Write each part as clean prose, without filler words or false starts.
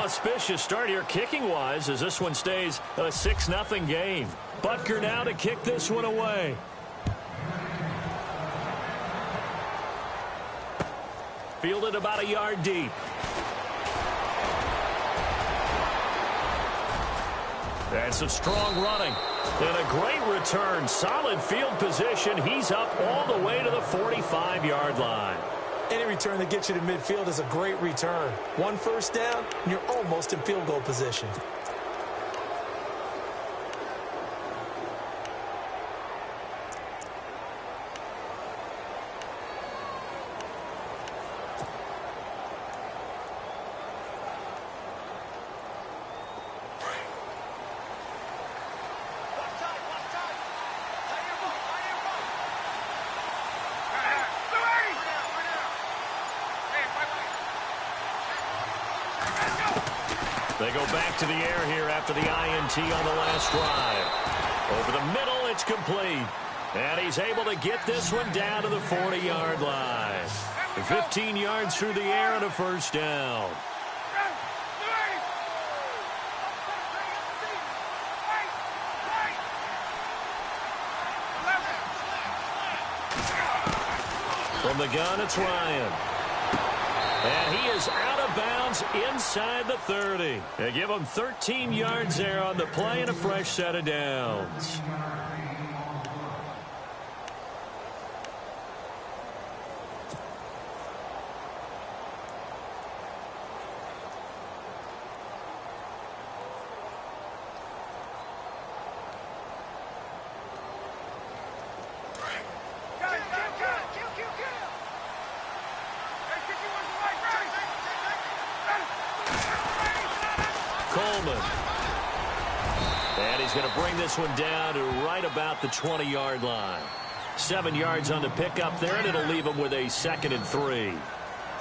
auspicious start here kicking-wise as this one stays a 6-0 game. Butker now to kick this one away. Fielded about a yard deep. And some strong running. And a great return. Solid field position. He's up all the way to the 45-yard line. Any return that gets you to midfield is a great return. One first down, and you're almost in field goal position. They go back to the air here after the INT on the last drive. Over the middle, it's complete. And he's able to get this one down to the 40-yard line. 15 yards through the air and a first down. From the gun, it's Ryan. And he is out of bounds inside the 30. They give him 13 yards there on the play and a fresh set of downs. Going to bring this one down to right about the 20-yard line. 7 yards on the pickup there, and it'll leave them with a 2nd and 3.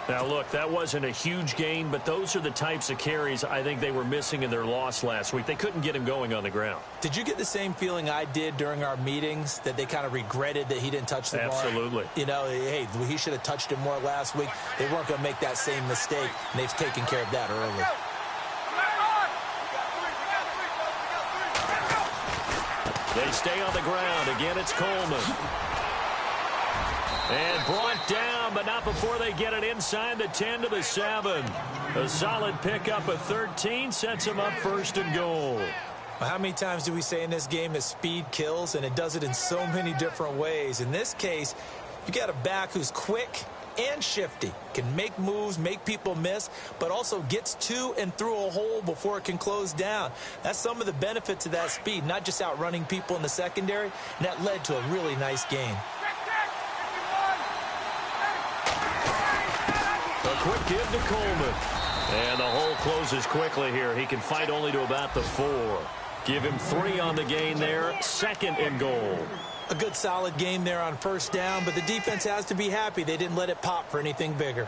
Now, look, that wasn't a huge gain, but those are the types of carries I think they were missing in their loss last week. They couldn't get him going on the ground. Did you get the same feeling I did during our meetings, that they kind of regretted that he didn't touch the ball? Absolutely. You know, hey, he should have touched it more last week. They weren't going to make that same mistake, and they've taken care of that early. They stay on the ground. Again, it's Coleman. And brought down, but not before they get it inside the 10 to the 7. A solid pickup of 13 sets them up 1st and goal. Well, how many times do we say in this game that speed kills, and it does it in so many different ways? In this case, you got a back who's quick and shifty, can make moves, make people miss, but also gets to and through a hole before it can close down. That's some of the benefits of that speed, not just outrunning people in the secondary, and that led to a really nice gain. A quick give to Coleman. And the hole closes quickly here. He can fight only to about the 4. Give him 3 on the gain there. 2nd and goal. A good solid game there on first down, but the defense has to be happy they didn't let it pop for anything bigger.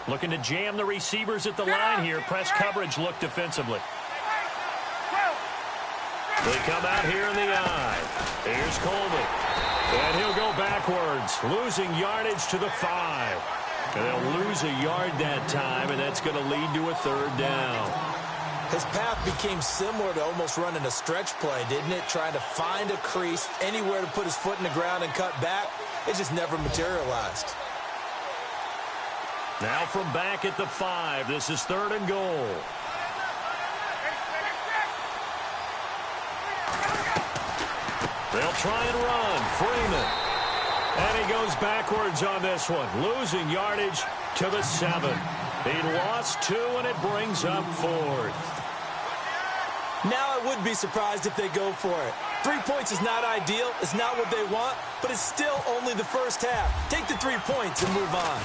Looking to jam the receivers at the line here. Press coverage look defensively. They come out here in the eye. Here's Coleman. And he'll go backwards, losing yardage to the 5. And they'll lose a yard that time, and that's going to lead to a 3rd down. His path became similar to almost running a stretch play, didn't it? Trying to find a crease, anywhere to put his foot in the ground and cut back. It just never materialized. Now from back at the 5, this is 3rd and goal. They'll try and run. Freeman. And he goes backwards on this one, losing yardage to the 7. He lost 2, and it brings up 4th. Now I would be surprised if they go for it. 3 points is not ideal. It's not what they want, but it's still only the first half. Take the 3 points and move on.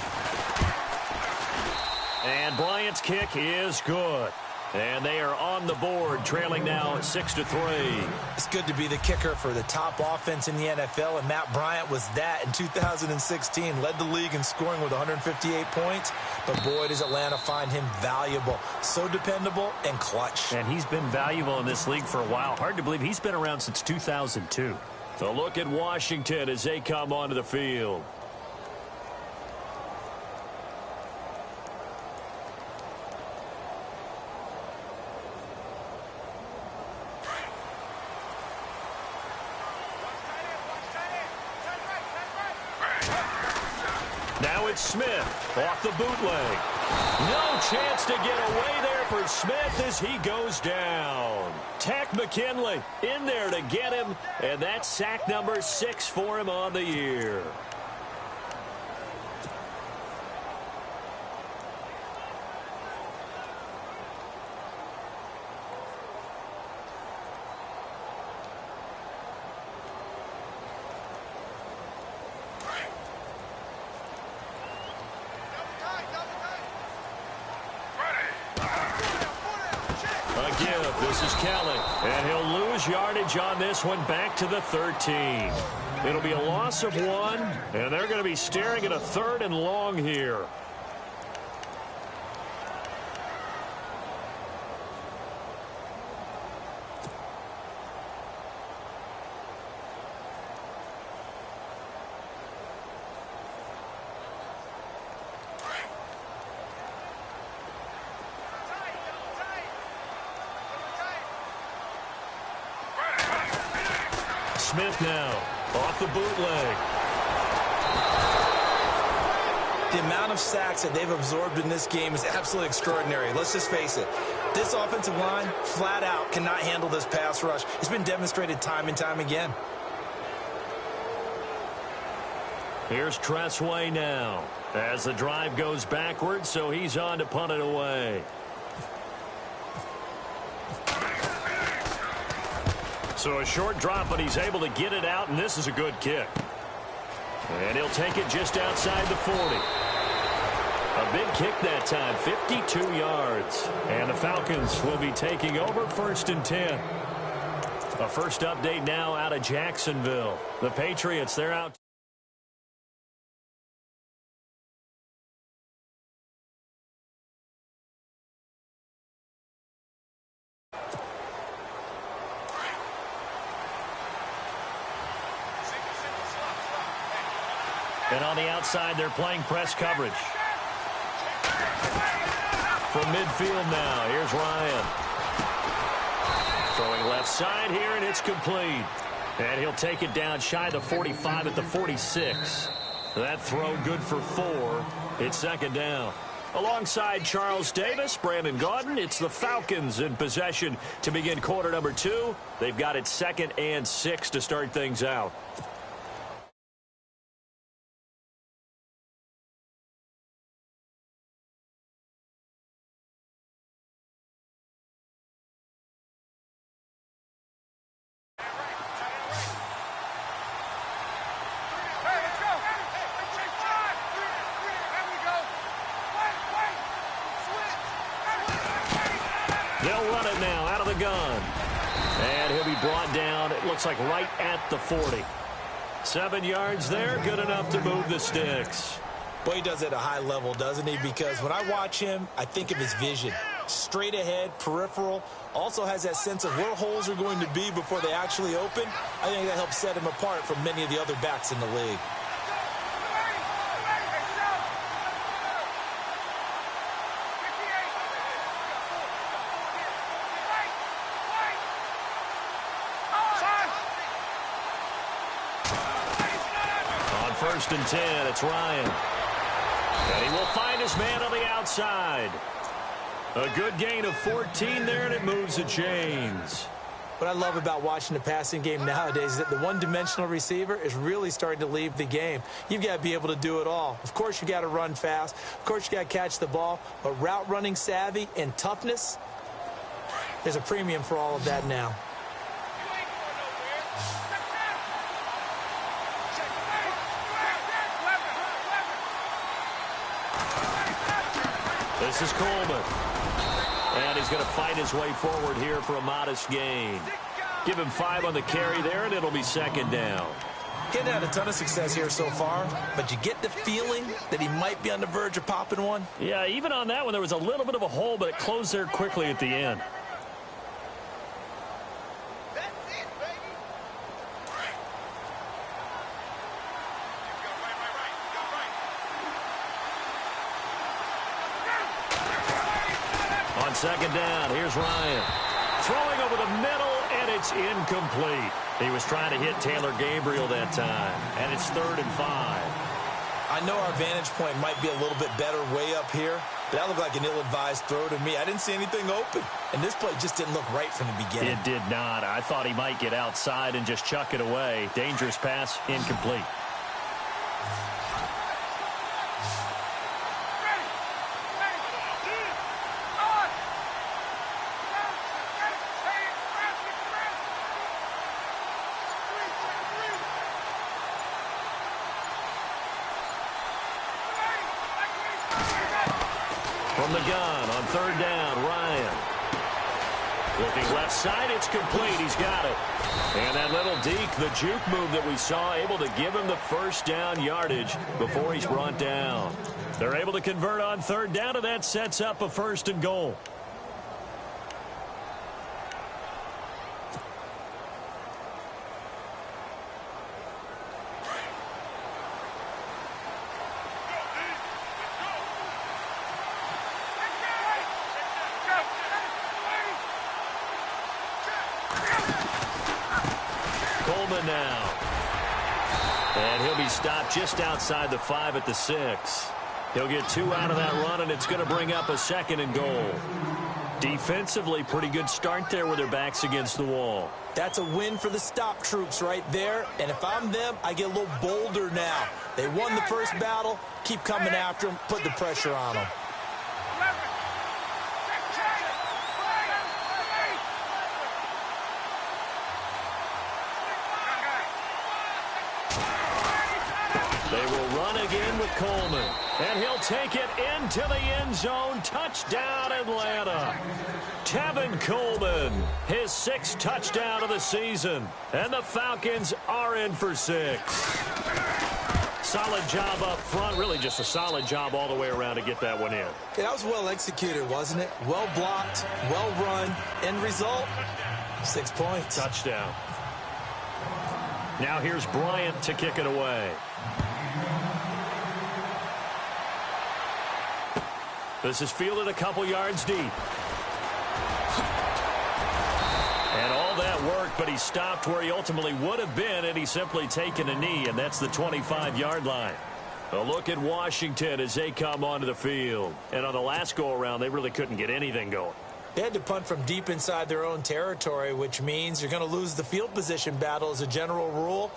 And Bryant's kick is good. And they are on the board, trailing now 6-3. It's good to be the kicker for the top offense in the NFL, and Matt Bryant was that in 2016. Led the league in scoring with 158 points, but boy, does Atlanta find him valuable. So dependable and clutch. And he's been valuable in this league for a while. Hard to believe he's been around since 2002. A look at Washington as they come onto the field. Now it's Smith off the bootleg. No chance to get away there for Smith as he goes down. Tack McKinley in there to get him, and that's sack number 6 for him on the year. This is Kelly, and he'll lose yardage on this one back to the 13. It'll be a loss of 1, and they're going to be staring at a 3rd and long here. Smith now off the bootleg. The amount of sacks that they've absorbed in this game is absolutely extraordinary. Let's just face it. This offensive line, flat out, cannot handle this pass rush. It's been demonstrated time and time again. Here's Tressway now as the drive goes backwards, so he's on to punt it away. So a short drop, but he's able to get it out, and this is a good kick. And he'll take it just outside the 40. A big kick that time, 52 yards. And the Falcons will be taking over 1st and 10. A first update now out of Jacksonville. The Patriots, they're out. And on the outside, they're playing press coverage. From midfield now, here's Ryan. Throwing left side here, and it's complete. And he'll take it down shy of the 45 at the 46. That throw good for 4. It's 2nd down. Alongside Charles Davis, Brandon Gaudin, it's the Falcons in possession to begin quarter number 2. They've got it 2nd and 6 to start things out. They'll run it now out of the gun. And he'll be brought down, it looks like right at the 40. 7 yards there, good enough to move the sticks. Boy, he does it at a high level, doesn't he? Because when I watch him, I think of his vision. Straight ahead, peripheral, also has that sense of where holes are going to be before they actually open. I think that helps set him apart from many of the other backs in the league. On 1st and 10, it's Ryan. And he will find his man on the outside. A good gain of 14 there, and it moves the chains. What I love about watching the passing game nowadays is that the one-dimensional receiver is really starting to leave the game. You've got to be able to do it all. Of course, you got to run fast. Of course, you got to catch the ball. But route running savvy and toughness, there's a premium for all of that now. This is Coleman. And he's going to fight his way forward here for a modest gain. Give him 5 on the carry there, and it'll be second down. He hadn't had a ton of success here so far, but you get the feeling that he might be on the verge of popping one. Yeah, even on that one, there was a little bit of a hole, but it closed there quickly at the end. On second down, here's Ryan. Throwing over the middle, and it's incomplete. He was trying to hit Taylor Gabriel that time, and it's 3rd and 5. I know our vantage point might be a little bit better way up here, but that looked like an ill-advised throw to me. I didn't see anything open, and this play just didn't look right from the beginning. It did not. I thought he might get outside and just chuck it away. Dangerous pass, incomplete. From the gun on 3rd down, Ryan. Looking left side, it's complete. He's got it. And that little deke, the juke move that we saw, able to give him the first down yardage before he's brought down. They're able to convert on 3rd down, and that sets up a 1st and goal. Coleman now. And he'll be stopped just outside the 5 at the 6. He'll get 2 out of that run, and it's going to bring up a 2nd and goal. Defensively, pretty good start there with their backs against the wall. That's a win for the stop troops right there, and if I'm them, I get a little bolder now. They won the first battle. Keep coming after them. Put the pressure on them. They will run again with Coleman. And he'll take it into the end zone. Touchdown, Atlanta. Tevin Coleman, his 6th touchdown of the season. And the Falcons are in for 6. Solid job up front. Really just a solid job all the way around to get that one in. Yeah, that was well executed, wasn't it? Well blocked, well run. End result, 6 points. Touchdown. Now here's Bryant to kick it away. This is fielded a couple yards deep. And all that work, but he stopped where he ultimately would have been, and he's simply taken a knee, and that's the 25-yard line. A look at Washington as they come onto the field. And on the last go-around, they really couldn't get anything going. They had to punt from deep inside their own territory, which means you're going to lose the field position battle as a general rule.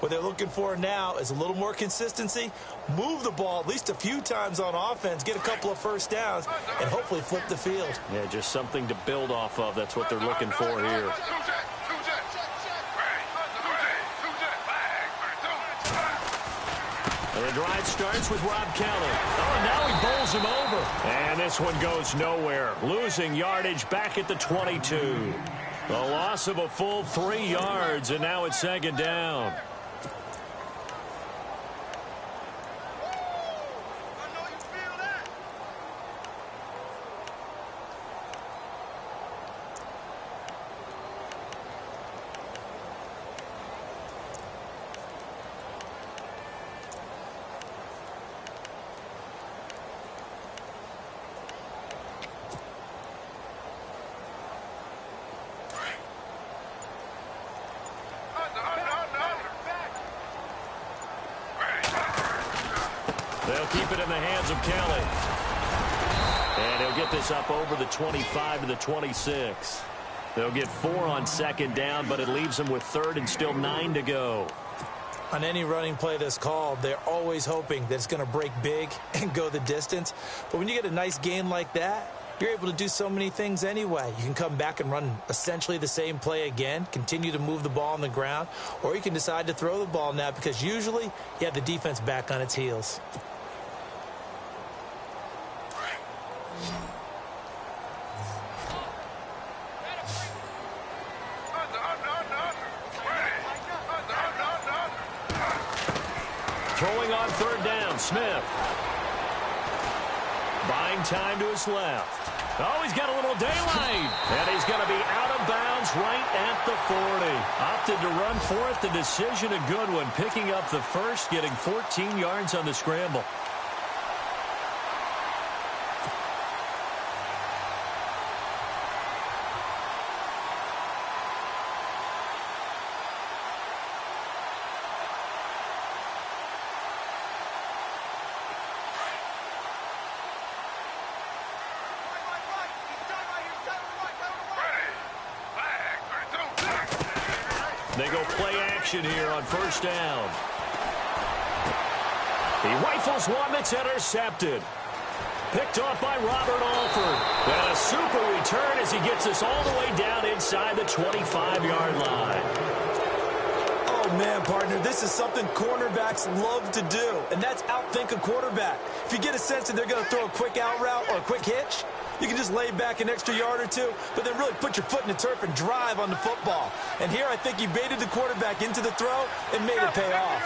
What they're looking for now is a little more consistency, move the ball at least a few times on offense, get a couple of first downs, and hopefully flip the field. Yeah, just something to build off of. That's what they're looking for here. And the drive starts with Rob Kelly. Oh, and now he bowls him over. And this one goes nowhere. Losing yardage back at the 22. A loss of a full 3 yards, and now it's 2nd down. They'll keep it in the hands of Kelly. And he'll get this up over the 25 to the 26. They'll get 4 on 2nd down, but it leaves them with 3rd and still 9 to go. On any running play that's called, they're always hoping that it's going to break big and go the distance. But when you get a nice gain like that, you're able to do so many things anyway. You can come back and run essentially the same play again, continue to move the ball on the ground, or you can decide to throw the ball now because usually you have the defense back on its heels. Throwing on third down, Smith. Buying time to his left. Oh, he's got a little daylight. And he's going to be out of bounds right at the 40. Opted to run for it. The decision a good one. Picking up the first, getting 14 yards on the scramble. They go play action here on first down. He rifles one that's intercepted. Picked off by Robert Alford. And a super return as he gets us all the way down inside the 25-yard line. Oh, man, partner, this is something cornerbacks love to do, and that's outthink a quarterback. If you get a sense that they're going to throw a quick out route or a quick hitch, you can just lay back an extra yard or two, but then really put your foot in the turf and drive on the football. And here I think he baited the quarterback into the throw and made it pay off.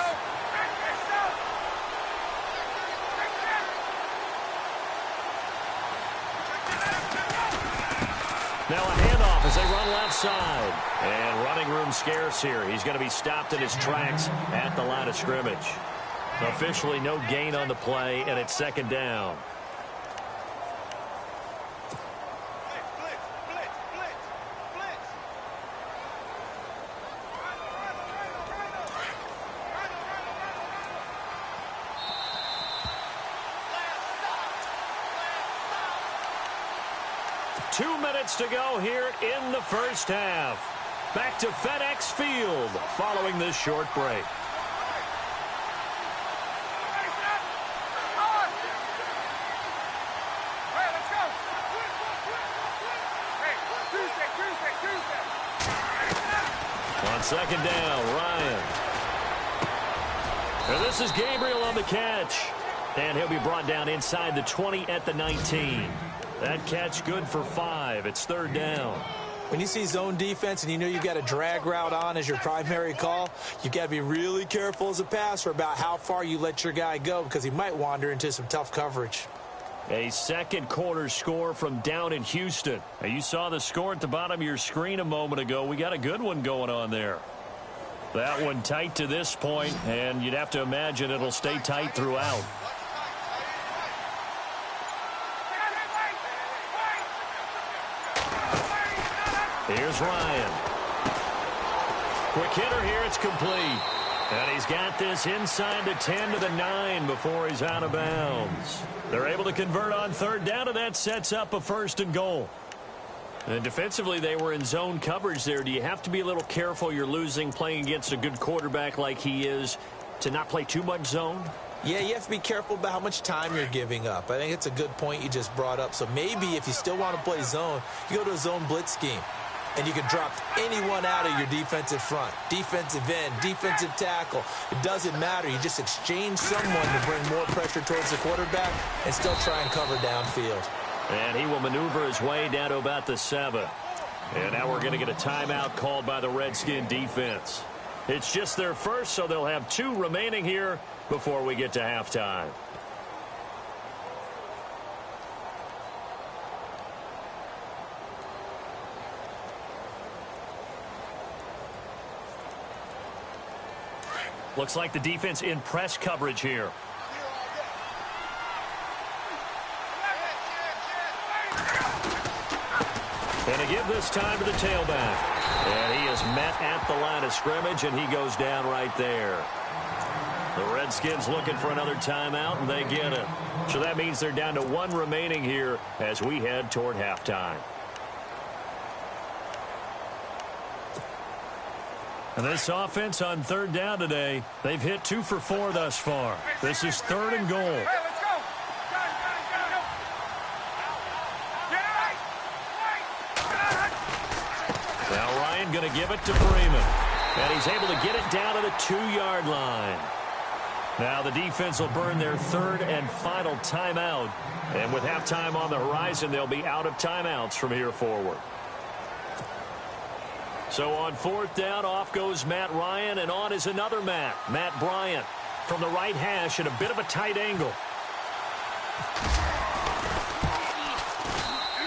Now a handoff as they run left side. And running room scarce here. He's going to be stopped in his tracks at the line of scrimmage. Officially no gain on the play, and it's second down. Two minutes to go here in the first half. Back to FedEx Field following this short break. On second down, Ryan. And this is Gabriel on the catch. And he'll be brought down inside the 20 at the 19. That catch good for 5. It's third down. When you see zone defense and you know you've got a drag route on as your primary call, you've got to be really careful as a passer about how far you let your guy go because he might wander into some tough coverage. A second quarter score from down in Houston. Now, you saw the score at the bottom of your screen a moment ago. We got a good one going on there. That one tight to this point, and you'd have to imagine it'll stay tight throughout. Here's Ryan. Quick hitter here. It's complete. And he's got this inside the 10 to the 9 before he's out of bounds. They're able to convert on third down, and that sets up a first and goal. And defensively, they were in zone coverage there. Do you have to be a little careful you're losing playing against a good quarterback like he is to not play too much zone? Yeah, you have to be careful about how much time you're giving up. I think it's a good point you just brought up. So maybe if you still want to play zone, you go to a zone blitz scheme. And you can drop anyone out of your defensive front, defensive end, defensive tackle. It doesn't matter. You just exchange someone to bring more pressure towards the quarterback and still try and cover downfield. And he will maneuver his way down to about the 7. And now we're going to get a timeout called by the Redskin defense. It's just their first, so they'll have 2 remaining here before we get to halftime. Looks like the defense in press coverage here. And to give this time to the tailback. And he is met at the line of scrimmage, and he goes down right there. The Redskins looking for another timeout, and they get it. So that means they're down to 1 remaining here as we head toward halftime. And this offense on third down today, they've hit 2 for 4 thus far. This is third and goal. Hey, let's go. Now Ryan going to give it to Freeman. And he's able to get it down to the 2-yard line. Now the defense will burn their third and final timeout. And with halftime on the horizon, they'll be out of timeouts from here forward. So on fourth down, off goes Matt Ryan, and on is another Matt Bryant. from the right hash at a bit of a tight angle.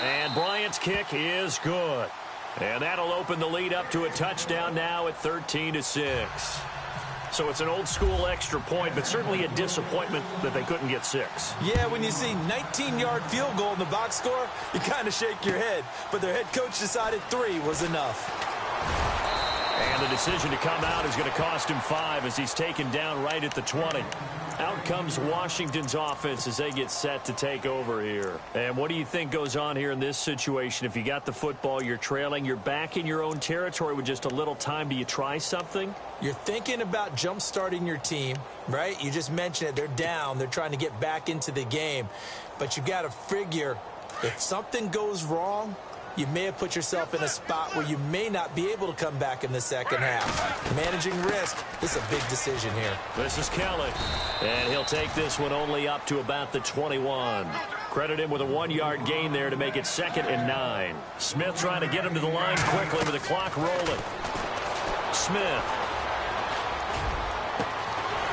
And Bryant's kick is good. And that'll open the lead up to a touchdown now at 13-6. So it's an old-school extra point, but certainly a disappointment that they couldn't get 6. Yeah, when you see 19-yard field goal in the box score, you kind of shake your head. But their head coach decided 3 was enough. And the decision to come out is going to cost him 5 as he's taken down right at the 20. Out comes Washington's offense as they get set to take over here. And what do you think goes on here in this situation? If you got the football, you're trailing, you're back in your own territory with just a little time. Do you try something? You're thinking about jump-starting your team, right? You just mentioned it. They're down. They're trying to get back into the game. But you got to figure if something goes wrong, you may have put yourself in a spot where you may not be able to come back in the second half. Managing risk, this is a big decision here. This is Kelly, and he'll take this one only up to about the 21. Credit him with a 1-yard gain there to make it 2nd and 9. Smith trying to get him to the line quickly with the clock rolling. Smith.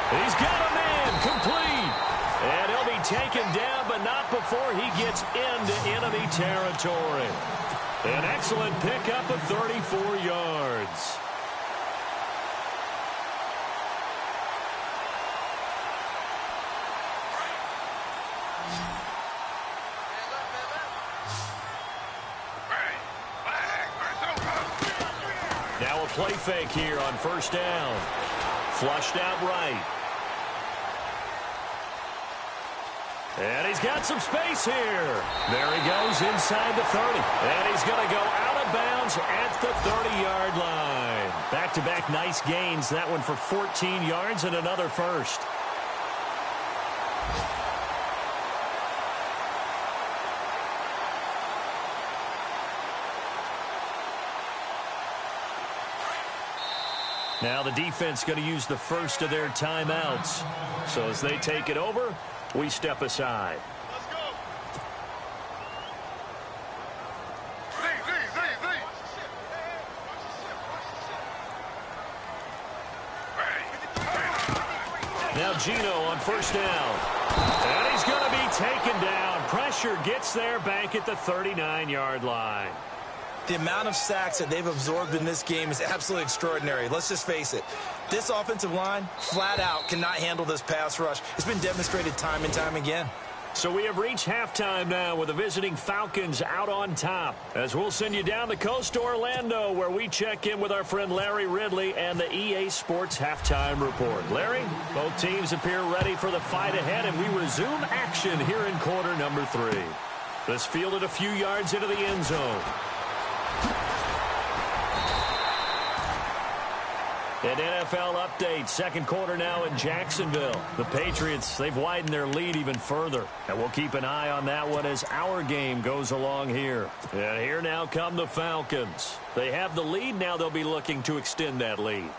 He's got a man complete. And he'll be taken down, but not before he gets into enemy territory. An excellent pickup of 34 yards. Now a play fake here on 1st down. Flushed out right. And he's got some space here. There he goes inside the 30. And he's going to go out of bounds at the 30-yard line. Back-to-back nice gains. That one for 14 yards and another first. Now the defense going to use the first of their timeouts. So as they take it over, we step aside. Let's go. Now Gino on 1st down. And he's going to be taken down. Pressure gets there back at the 39-yard line. The amount of sacks that they've absorbed in this game is absolutely extraordinary. Let's just face it. This offensive line, flat out, cannot handle this pass rush. It's been demonstrated time and time again. So we have reached halftime now with the visiting Falcons out on top. As we'll send you down the coast to Orlando, where we check in with our friend Larry Ridley and the EA Sports Halftime Report. Larry, both teams appear ready for the fight ahead, and we resume action here in quarter number 3. This fielded a few yards into the end zone. An NFL update, 2nd quarter now in Jacksonville. The Patriots, they've widened their lead even further. And we'll keep an eye on that one as our game goes along here. And here now come the Falcons. They have the lead, now they'll be looking to extend that lead.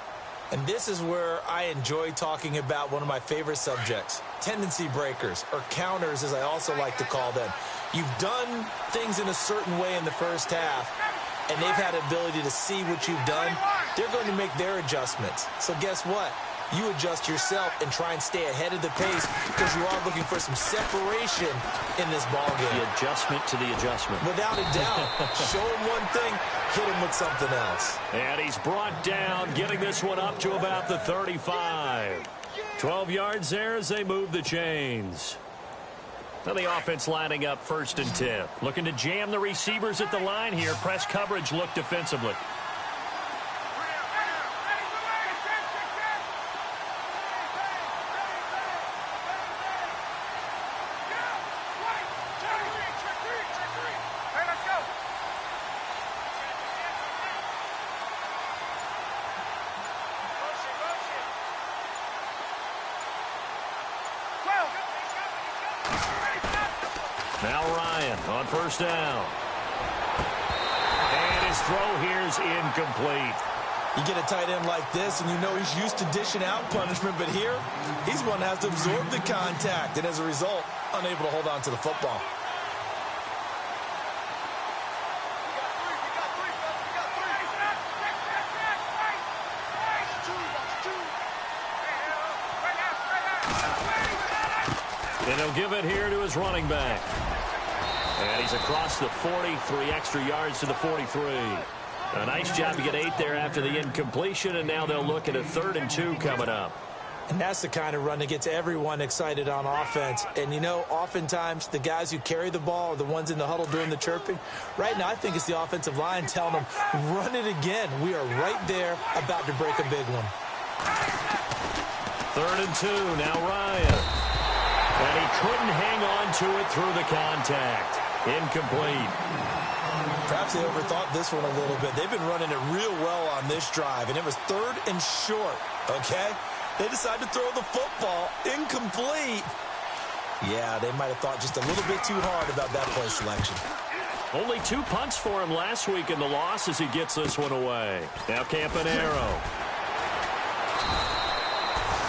And this is where I enjoy talking about one of my favorite subjects, tendency breakers, or counters as I also like to call them. You've done things in a certain way in the first half, and they've had ability to see what you've done. They're going to make their adjustments. So guess what? You adjust yourself and try and stay ahead of the pace because you are looking for some separation in this ball game. The adjustment to the adjustment. Without a doubt. Show him one thing, hit him with something else. And he's brought down, getting this one up to about the 35. 12 yards there as they move the chains. Now the offense lining up 1st and 10. Looking to jam the receivers at the line here. Press coverage look defensively. Now Ryan on 1st down. And his throw here is incomplete. You get a tight end like this, and you know he's used to dishing out punishment, but here, he's one that has to absorb the contact, and as a result, unable to hold on to the football. And he'll give it here to his running back. And he's across the 40, 3 extra yards to the 43. A nice job to get 8 there after the incompletion, and now they'll look at a 3rd and 2 coming up. And that's the kind of run that gets everyone excited on offense. And, you know, oftentimes the guys who carry the ball are the ones in the huddle doing the chirping. Right now, I think it's the offensive line telling them, run it again. We are right there about to break a big one. 3rd and 2, now Ryan. And he couldn't hang on to it through the contact. Incomplete. Perhaps they overthought this one a little bit. They've been running it real well on this drive, and it was 3rd and short, okay? They decided to throw the football incomplete. Yeah, they might have thought just a little bit too hard about that play selection. Only 2 punts for him last week in the loss as he gets this one away. Now Campanaro.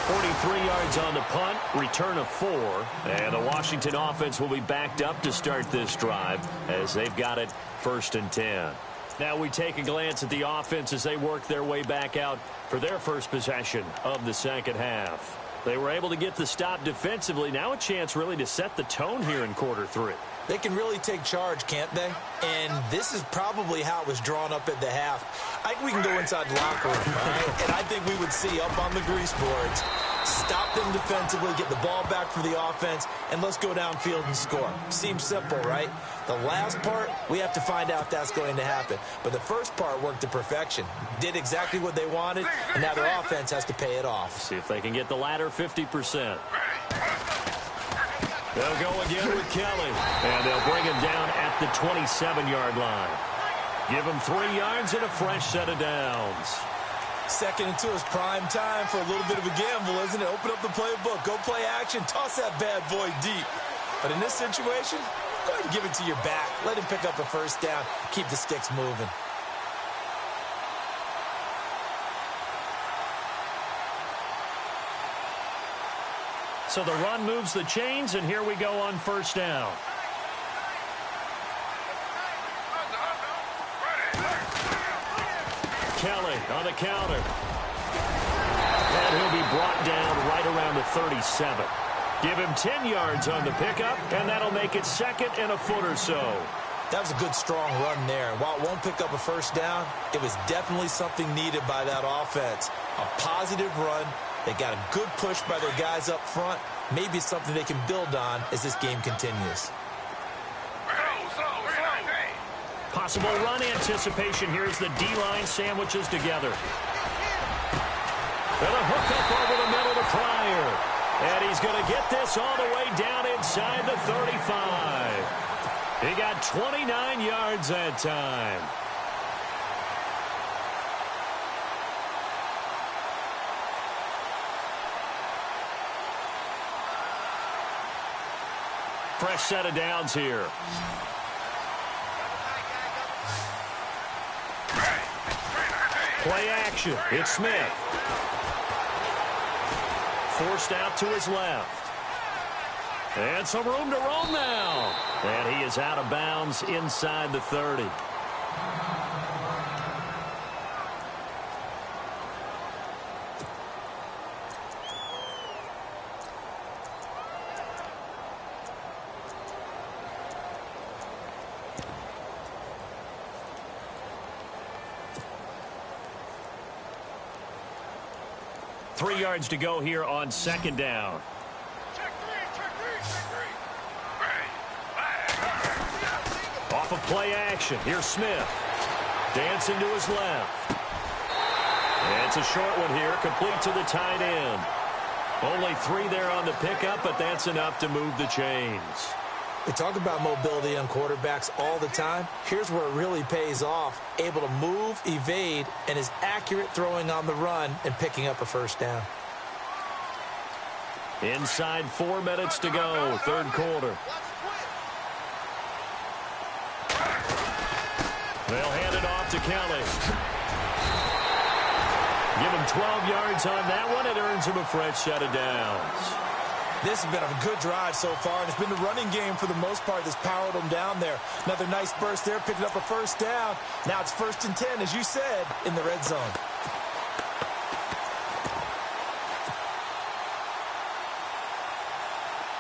43 yards on the punt, return of 4. And the Washington offense will be backed up to start this drive as they've got it 1st and 10. Now we take a glance at the offense as they work their way back out for their first possession of the second half. They were able to get the stop defensively. Now a chance really to set the tone here in quarter 3. They can really take charge, can't they? And this is probably how it was drawn up at the half. I think we can go inside the locker room, all right? And I think we would see up on the grease boards, stop them defensively, get the ball back for the offense, and let's go downfield and score. Seems simple, right? The last part, we have to find out if that's going to happen. But the first part worked to perfection. Did exactly what they wanted, and now their offense has to pay it off. See if they can get the latter 50%. They'll go again with Kelly, and they'll bring him down at the 27-yard line. Give him 3 yards and a fresh set of downs. 2nd and 2 is prime time for a little bit of a gamble, isn't it? Open up the playbook, go play action, toss that bad boy deep. But in this situation, go ahead and give it to your back. Let him pick up a 1st down, keep the sticks moving. So the run moves the chains, and here we go on 1st down. Kelly on the counter. And he'll be brought down right around the 37. Give him 10 yards on the pickup, and that'll make it 2nd and a foot or so. That was a good, strong run there. While it won't pick up a 1st down, it was definitely something needed by that offense. A positive run. They got a good push by their guys up front. Maybe it's something they can build on as this game continues. Possible run anticipation. Here's the D-line sandwiches together. And a hook up over the middle to Pryor. And he's going to get this all the way down inside the 35. He got 29 yards that time. Fresh set of downs here. Play action. It's Smith. Forced out to his left. And some room to roam now. And he is out of bounds inside the 30. Three yards to go here on 2nd down. Off of play action. Here's Smith. Dancing to his left. And it's a short one here, complete to the tight end. Only 3 there on the pickup, but that's enough to move the chains. We talk about mobility on quarterbacks all the time. Here's where it really pays off. Able to move, evade, and is accurate throwing on the run and picking up a 1st down. Inside 4 minutes to go, 3rd quarter. They'll hand it off to Kelly. Give him 12 yards on that one. It earns him a fresh set of downs. This has been a good drive so far, and it's been the running game for the most part that's powered them down there. Another nice burst there, picking up a 1st down. Now it's 1st and 10, as you said, in the red zone.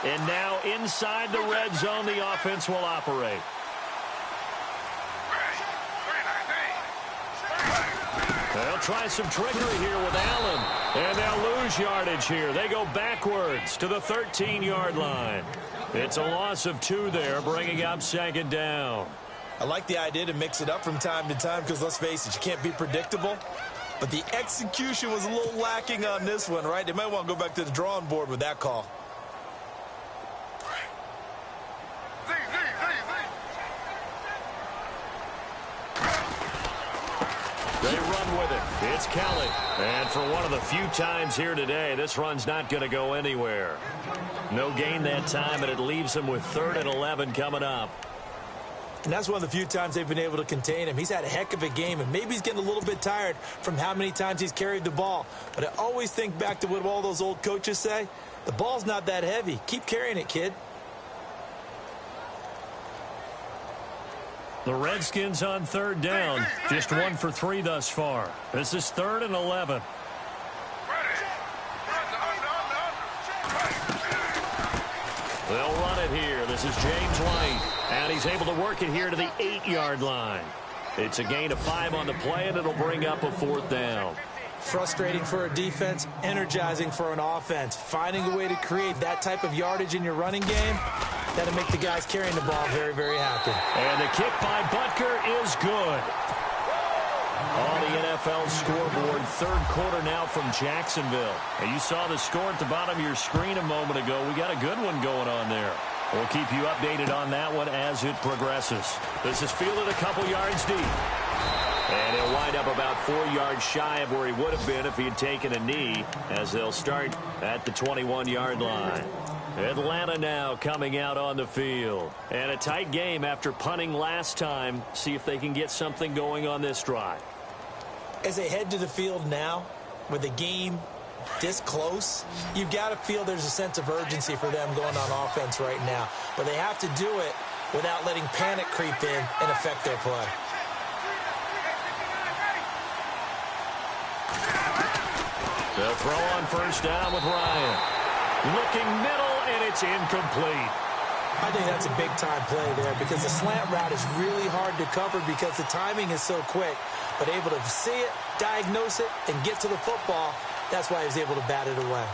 And now inside the red zone, the offense will operate. They'll try some trickery here with Allen. And they'll lose yardage here. They go backwards to the 13-yard line. It's a loss of 2 there, bringing up second down. I like the idea to mix it up from time to time because, let's face it, you can't be predictable. But the execution was a little lacking on this one, right? They might want to go back to the drawing board with that call. They run with it. It's Kelly. And for one of the few times here today, this run's not going to go anywhere. No gain that time, and it leaves him with 3rd and 11 coming up. And that's one of the few times they've been able to contain him. He's had a heck of a game, and maybe he's getting a little bit tired from how many times he's carried the ball. But I always think back to what all those old coaches say. The ball's not that heavy. Keep carrying it, kid. The Redskins on 3rd down. Just 1 for 3 thus far. This is 3rd and 11. They'll run it here. This is James White. And he's able to work it here to the 8-yard line. It's a gain of 5 on the play, and it'll bring up a 4th down. Frustrating for a defense, energizing for an offense. Finding a way to create that type of yardage in your running game, that'll make the guys carrying the ball very, very happy. And the kick by Butker is good. On the NFL scoreboard, 3rd quarter now from Jacksonville. And you saw the score at the bottom of your screen a moment ago. We got a good one going on there. We'll keep you updated on that one as it progresses. This is fielded a couple yards deep. And he'll wind up about 4 yards shy of where he would have been if he had taken a knee, as they'll start at the 21-yard line. Atlanta now coming out on the field. And a tight game after punting last time. See if they can get something going on this drive. As they head to the field now, with the game this close, you've got to feel there's a sense of urgency for them going on offense right now. But they have to do it without letting panic creep in and affect their play. They'll throw on 1st down with Ryan. Looking middle, and it's incomplete. I think that's a big-time play there because the slant route is really hard to cover because the timing is so quick. But able to see it, diagnose it, and get to the football, that's why he was able to bat it away.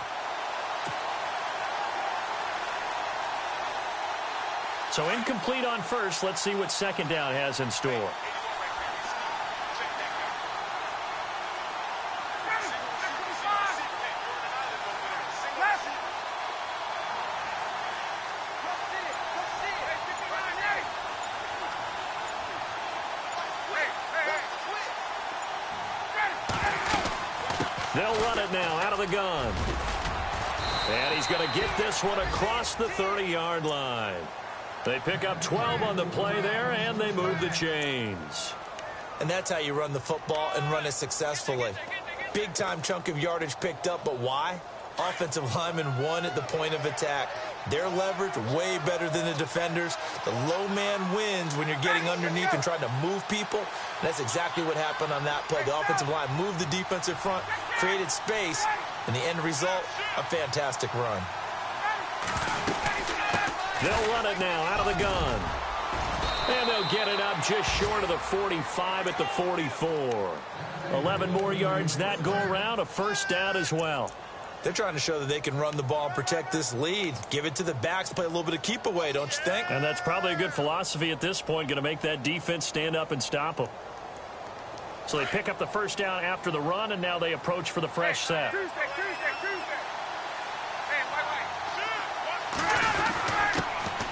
So incomplete on 1st. Let's see what 2nd down has in store. They'll run it now out of the gun. And he's going to get this one across the 30-yard line. They pick up 12 on the play there, and they move the chains. And that's how you run the football and run it successfully. Big-time chunk of yardage picked up, but why? Offensive linemen won at the point of attack. Their leverage way better than the defenders. The low man wins when you're getting underneath and trying to move people. And that's exactly what happened on that play. The offensive line moved the defensive front, created space, and the end result, a fantastic run. They'll run it now out of the gun. And they'll get it up just short of the 45 at the 44. 11 more yards that go around, a 1st down as well. They're trying to show that they can run the ball and protect this lead. Give it to the backs, play a little bit of keep away, don't you think? And that's probably a good philosophy at this point, going to make that defense stand up and stop them. So they pick up the 1st down after the run, and now they approach for the fresh set.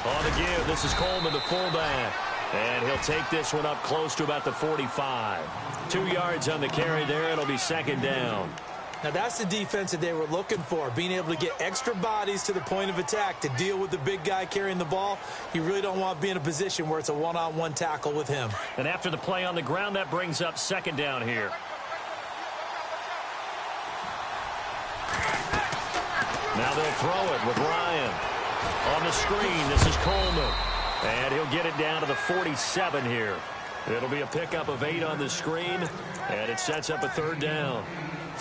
On the give, this is Coleman, the fullback. And he'll take this one up close to about the 45. 2 yards on the carry there. It'll be 2nd down. Now, that's the defense that they were looking for, being able to get extra bodies to the point of attack to deal with the big guy carrying the ball. You really don't want to be in a position where it's a one-on-one tackle with him. And after the play on the ground, that brings up 2nd down here. Now they'll throw it with Ryan. On the screen, this is Coleman. And he'll get it down to the 47 here. It'll be a pickup of 8 on the screen, and it sets up a 3rd down.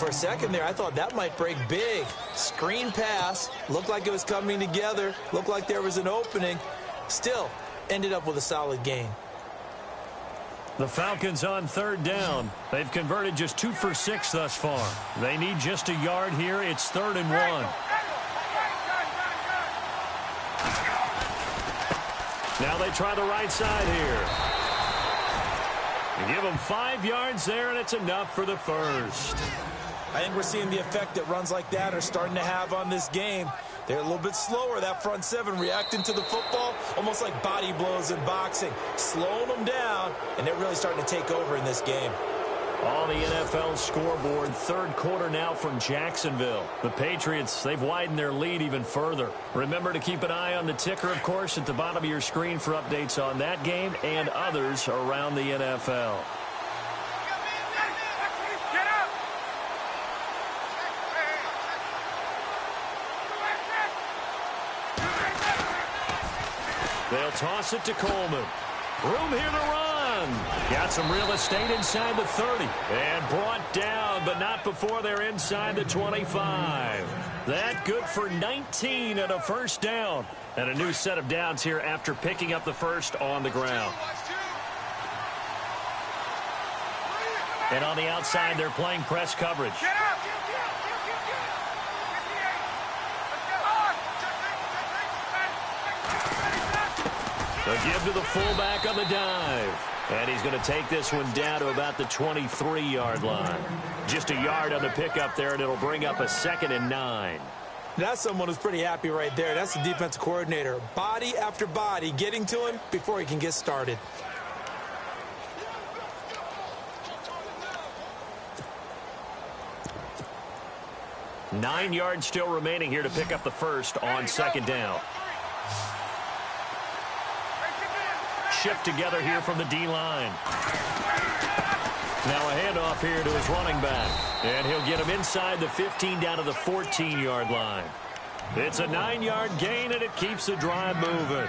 For a second there, I thought that might break big. Screen pass, looked like it was coming together, looked like there was an opening. Still, ended up with a solid gain. The Falcons on third down. They've converted just 2 for 6 thus far. They need just a yard here. It's 3rd and 1. Now they try the right side here. They give them 5 yards there, and it's enough for the first. I think we're seeing the effect that runs like that are starting to have on this game. They're a little bit slower, that front seven, reacting to the football, almost like body blows in boxing, slowing them down, and they're really starting to take over in this game. On the NFL scoreboard, third quarter now from Jacksonville. The Patriots, they've widened their lead even further. Remember to keep an eye on the ticker, of course, at the bottom of your screen for updates on that game and others around the NFL. They'll toss it to Coleman. Room here to run. Got some real estate inside the 30. And brought down, but not before they're inside the 25. That good for 19 and a first down. And a new set of downs here after picking up the first on the ground. And on the outside, they're playing press coverage. A give to the fullback on the dive. And he's going to take this one down to about the 23-yard line. Just a yard on the pickup there, and it'll bring up a 2nd and 9. That's someone who's pretty happy right there. That's the defensive coordinator. Body after body getting to him before he can get started. Nine yards still remaining here to pick up the first on 2nd down. Shift together here from the D-line. Now a handoff here to his running back. And he'll get him inside the 15 down to the 14-yard line. It's a 9-yard gain, and it keeps the drive moving.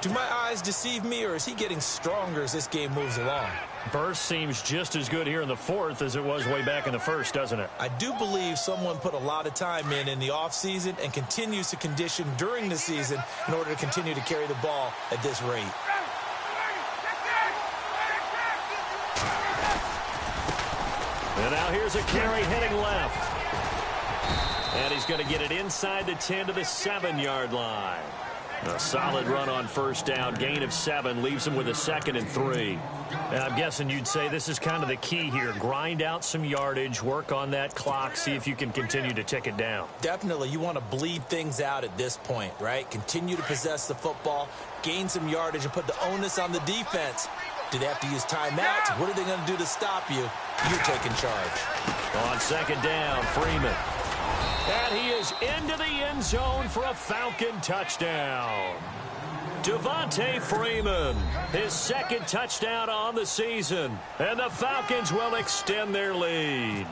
Do my eyes deceive me, or is he getting stronger as this game moves along? Burst seems just as good here in the 4th as it was way back in the 1st, doesn't it? I do believe someone put a lot of time in the offseason and continues to condition during the season in order to continue to carry the ball at this rate. And now here's a carry heading left. And he's going to get it inside the 10 to the 7-yard line. A solid run on first down. Gain of 7 leaves him with a 2nd and 3. And I'm guessing you'd say this is kind of the key here. Grind out some yardage, work on that clock, see if you can continue to tick it down. Definitely. You want to bleed things out at this point, right? Continue to possess the football, gain some yardage, and put the onus on the defense. Do they have to use timeouts? What are they going to do to stop you? You're taking charge. On 2nd down, Freeman. And he is into the end zone for a Falcon touchdown. Devontae Freeman, his 2nd touchdown on the season. And the Falcons will extend their lead.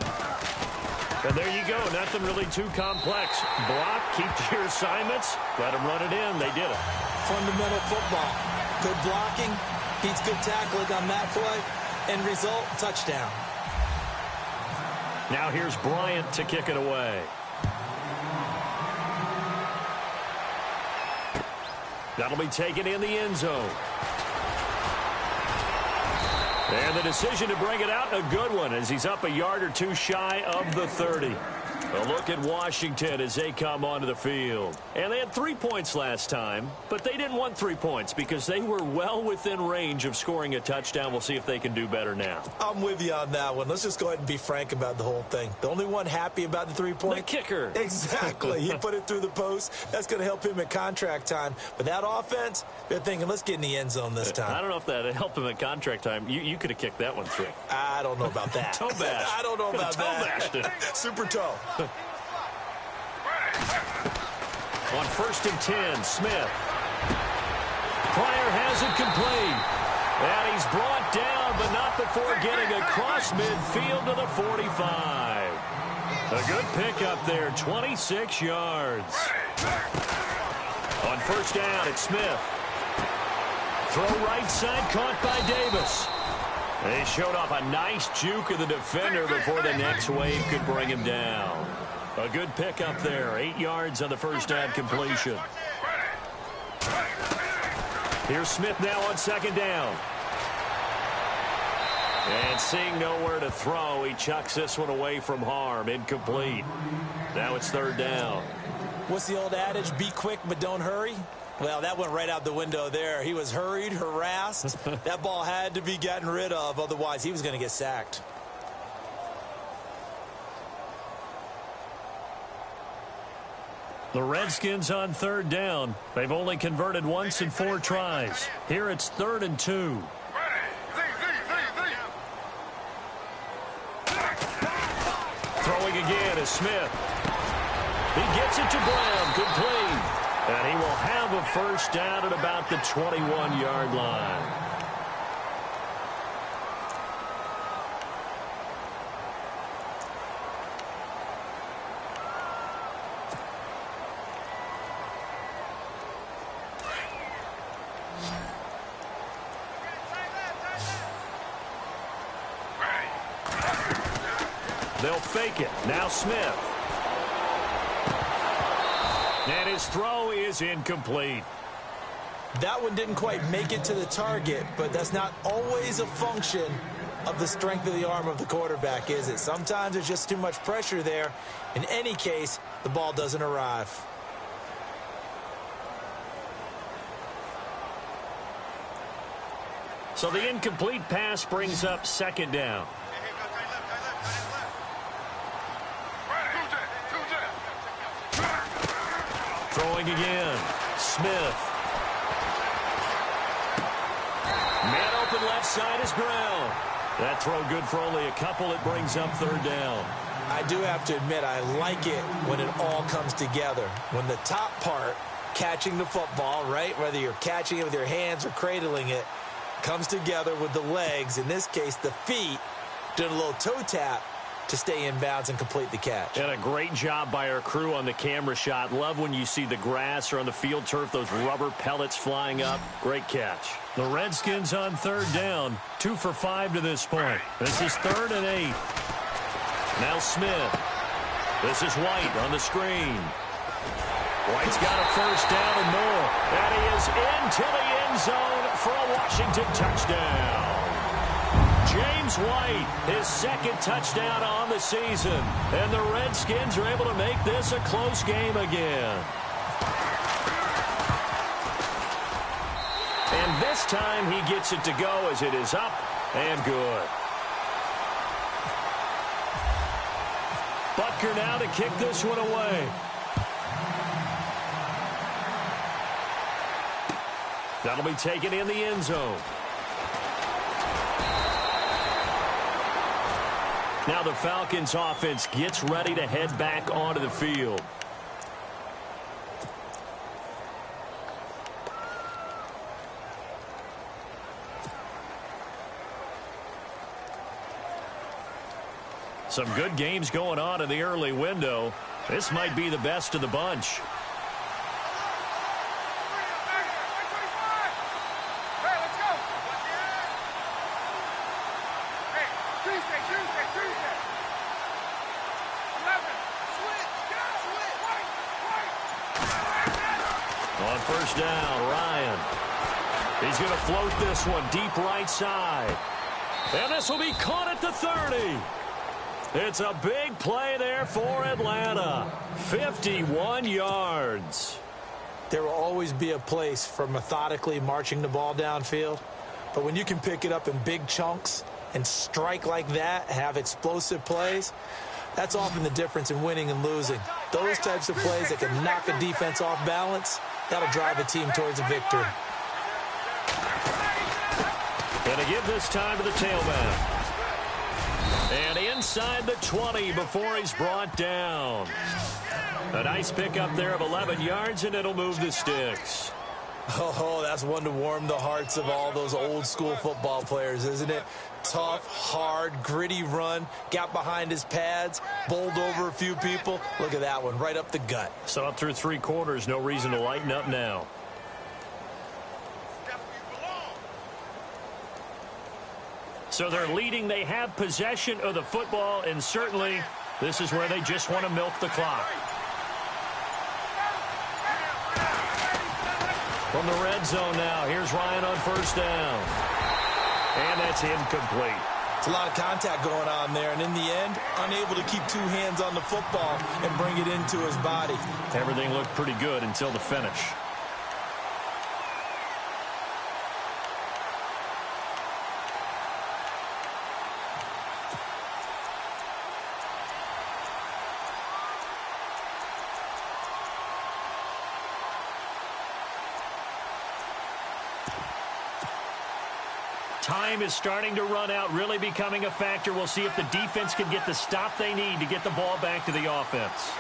And there you go. Nothing really too complex. Block, keep to your assignments, let them run it in. They did it. Fundamental football. Good blocking, beats good tackling on that play. End result, touchdown. Now here's Bryant to kick it away. That'll be taken in the end zone. And the decision to bring it out, a good one, as he's up a yard or two shy of the 30. A look at Washington as they come onto the field. And they had 3 points last time, but they didn't want 3 points because they were well within range of scoring a touchdown. We'll see if they can do better now. I'm with you on that one. Let's just go ahead and be frank about the whole thing. The only one happy about the 3-point? The kicker. Exactly. He put it through the post. That's going to help him at contract time. But that offense, they're thinking, let's get in the end zone this time. I don't know if that helped him at contract time. You could have kicked that one through. I don't know about that. Toe bash. I don't know about that. Toe bashed. Super toe. On 1st and 10, Smith. Pryor has it complete. And he's brought down, but not before getting across midfield to the 45. A good pickup there, 26 yards. On 1st down, it's Smith. Throw right side, caught by Davis. They showed off a nice juke of the defender before the next wave could bring him down. A good pickup there. 8 yards on the first down completion. Here's Smith now on second down. And seeing nowhere to throw, he chucks this one away from harm. Incomplete. Now it's third down. What's the old adage? Be quick, but don't hurry. Well, that went right out the window there. He was hurried, harassed. That ball had to be gotten rid of. Otherwise, he was going to get sacked. The Redskins on third down. They've only converted once in 4 tries. Here it's 3rd and 2. Throwing again is Smith. He gets it to Brown. Complete. And he will have a first down at about the 21-yard line. They'll fake it. Now Smith. And his throw is incomplete. That one didn't quite make it to the target, but that's not always a function of the strength of the arm of the quarterback, is it? Sometimes there's just too much pressure there. In any case, the ball doesn't arrive. So the incomplete pass brings up second down. Throwing again. Smith. Man open left side is Brown. That throw good for only a couple. It brings up third down. I do have to admit, I like it when it all comes together. When the top part, catching the football, right, whether you're catching it with your hands or cradling it, comes together with the legs, in this case the feet, doing a little toe tap to stay in bounds and complete the catch. And a great job by our crew on the camera shot. Love when you see the grass or on the field turf, those rubber pellets flying up. Great catch. The Redskins on third down, 2 for 5 to this point. This is 3rd and 8. Now Smith. This is White on the screen. White's got a first down and more. And he is into the end zone for a Washington touchdown. James White, his 2nd touchdown on the season. And the Redskins are able to make this a close game again. And this time he gets it to go as it is up and good. Butker now to kick this one away. That'll be taken in the end zone. Now the Falcons offense gets ready to head back onto the field. Some good games going on in the early window. This might be the best of the bunch. On first down, Ryan. He's going to float this one deep right side. And this will be caught at the 30. It's a big play there for Atlanta. 51 yards. There will always be a place for methodically marching the ball downfield. But when you can pick it up in big chunks and strike like that, have explosive plays, that's often the difference in winning and losing. Those types of plays that can knock a defense off balance, that'll drive a team towards a victory. Going to give this time to the tailback. And inside the 20 before he's brought down. A nice pickup there of 11 yards, and it'll move the sticks. Oh, that's one to warm the hearts of all those old school football players, isn't it? Tough, hard, gritty run, got behind his pads, bowled over a few people. Look at that one, right up the gut. So up through 3 quarters, no reason to lighten up now. So they're leading. They have possession of the football, and certainly this is where they just want to milk the clock. From the red zone now, here's Ryan on first down. And that's incomplete. It's a lot of contact going on there, and in the end, unable to keep two hands on the football and bring it into his body. Everything looked pretty good until the finish. Time is starting to run out, really becoming a factor. We'll see if the defense can get the stop they need to get the ball back to the offense.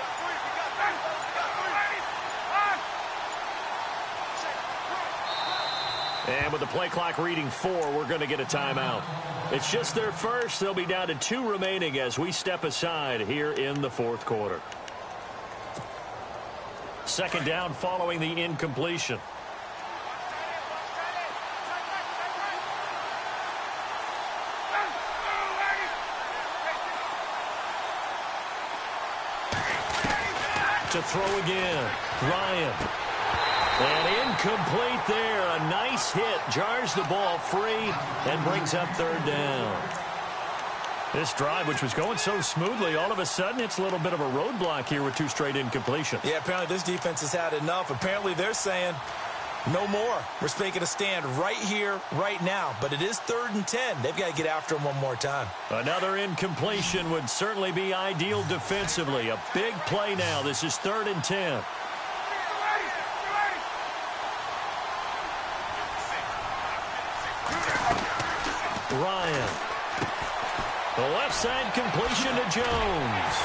And with the play clock reading 4, we're going to get a timeout. It's just their first. They'll be down to 2 remaining as we step aside here in the fourth quarter. Second down following the incompletion. To throw again, Ryan. And incomplete there. A nice hit. Jars the ball free and brings up third down. This drive, which was going so smoothly, all of a sudden it's a little bit of a roadblock here with 2 straight incompletions. Yeah, apparently this defense has had enough. Apparently they're saying no more. We're making a stand right here, right now. But it is 3rd and 10. They've got to get after him one more time. Another incompletion would certainly be ideal defensively. A big play now. This is 3rd and 10. Ryan. The left side completion to Jones.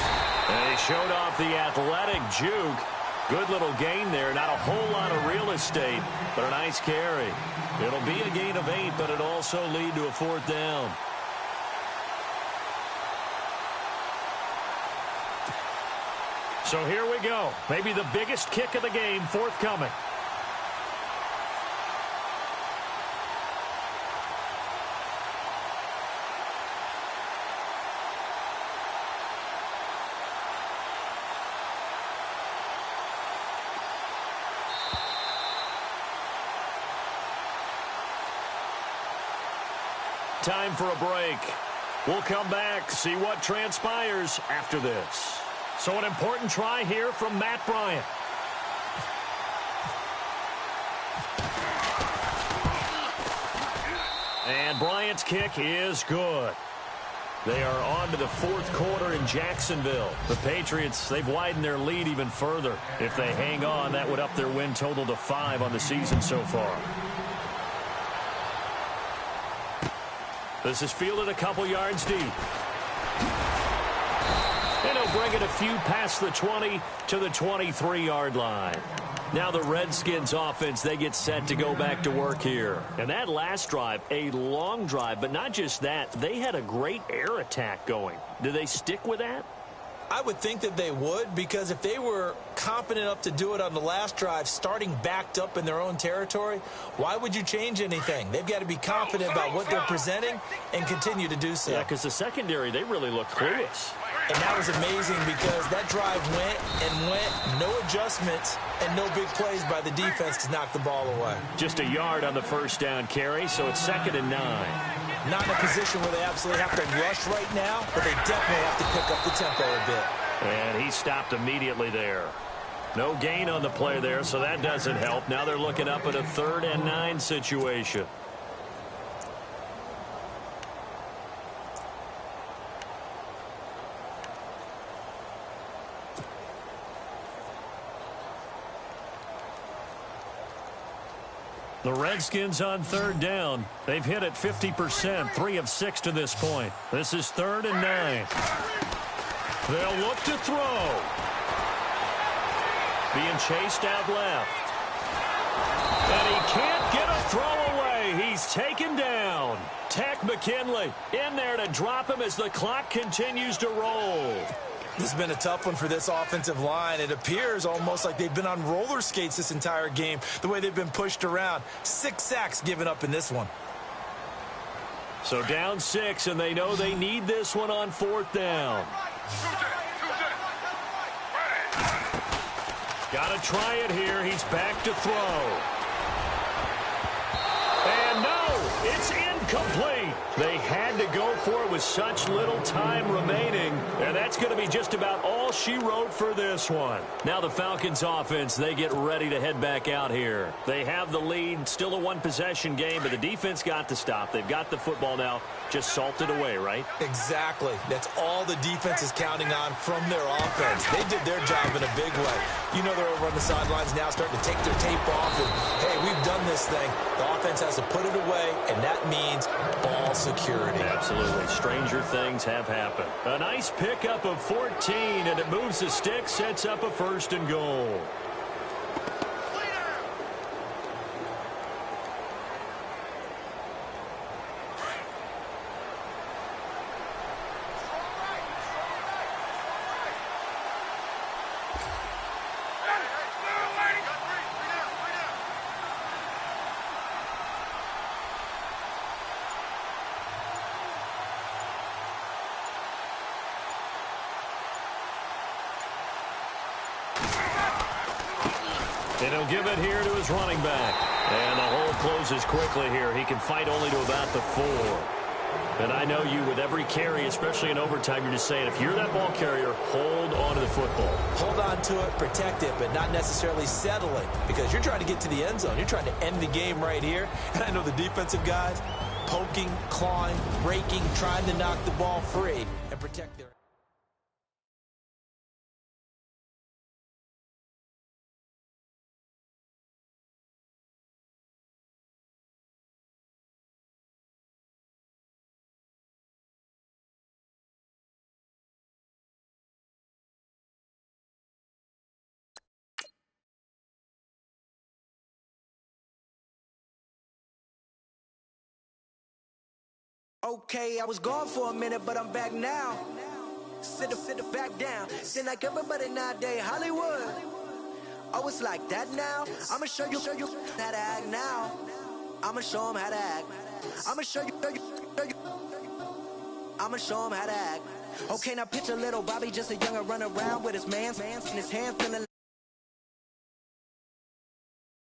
And he showed off the athletic juke. Good little gain there. Not a whole lot of real estate, but a nice carry. It'll be a gain of 8, but it'll also lead to a 4th down. So here we go. Maybe the biggest kick of the game forthcoming. Time for a break. We'll come back, see what transpires after this. So an important try here from Matt Bryant. And Bryant's kick is good. They are on to the 4th quarter in Jacksonville. The Patriots, they've widened their lead even further. If they hang on, that would up their win total to 5 on the season so far. This is fielded a couple yards deep. And he'll bring it a few past the 20 to the 23-yard line. Now the Redskins offense, they get set to go back to work here. And that last drive, a long drive, but not just that. They had a great air attack going. Do they stick with that? I would think that they would, because if they were competent enough to do it on the last drive, starting backed up in their own territory, why would you change anything? They've got to be confident about what they're presenting and continue to do so. Yeah, because the secondary, they really looked clueless. And that was amazing because that drive went and went, no adjustments and no big plays by the defense to knock the ball away. Just a yard on the first down carry, so it's 2nd and 9. Not in a position where they absolutely have to rush right now, but they definitely have to pick up the tempo a bit. And he stopped immediately there. No gain on the play there, so that doesn't help. Now they're looking up at a 3rd and 9 situation. The Redskins on 3rd down. They've hit it 50%, 3 of 6 to this point. This is 3rd and 9. They'll look to throw. Being chased out left. And he can't get a throw away. He's taken down. Tech McKinley in there to drop him as the clock continues to roll. This has been a tough one for this offensive line. It appears almost like they've been on roller skates this entire game, the way they've been pushed around. 6 sacks given up in this one. So down 6, and they know they need this one on 4th down. Got to try it here. He's back to throw. And no, it's incomplete. They had to go for it with such little time remaining, and that's going to be just about all she wrote for this one. Now the Falcons offense, they get ready to head back out here. They have the lead, still a one-possession game, but the defense got to stop. They've got the football now, just salted away, right? Exactly. That's all the defense is counting on from their offense. They did their job in a big way. You know they're over on the sidelines now starting to take their tape off, and, hey, we've done this thing. The offense has to put it away, and that means ball security. Absolutely. Stranger things have happened. A nice pickup of 14, and it moves the stick, sets up a 1st and goal. And he'll give it here to his running back. And the hole closes quickly here. He can fight only to about the 4. And I know you, with every carry, especially in overtime, you're just saying, if you're that ball carrier, hold on to the football. Hold on to it, protect it, but not necessarily settle it, because you're trying to get to the end zone. You're trying to end the game right here. And I know the defensive guys poking, clawing, breaking, trying to knock the ball free and protect their... Okay, I was gone for a minute, but I'm back now. Sit back down. Then like everybody nowadays, Hollywood. Oh, it's like that now? I'ma show you how to act now. I'ma show them how to act. I'ma show you. I'ma show them how to act. Okay, now picture little Bobby, just a younger run around with his mans in his hand, feeling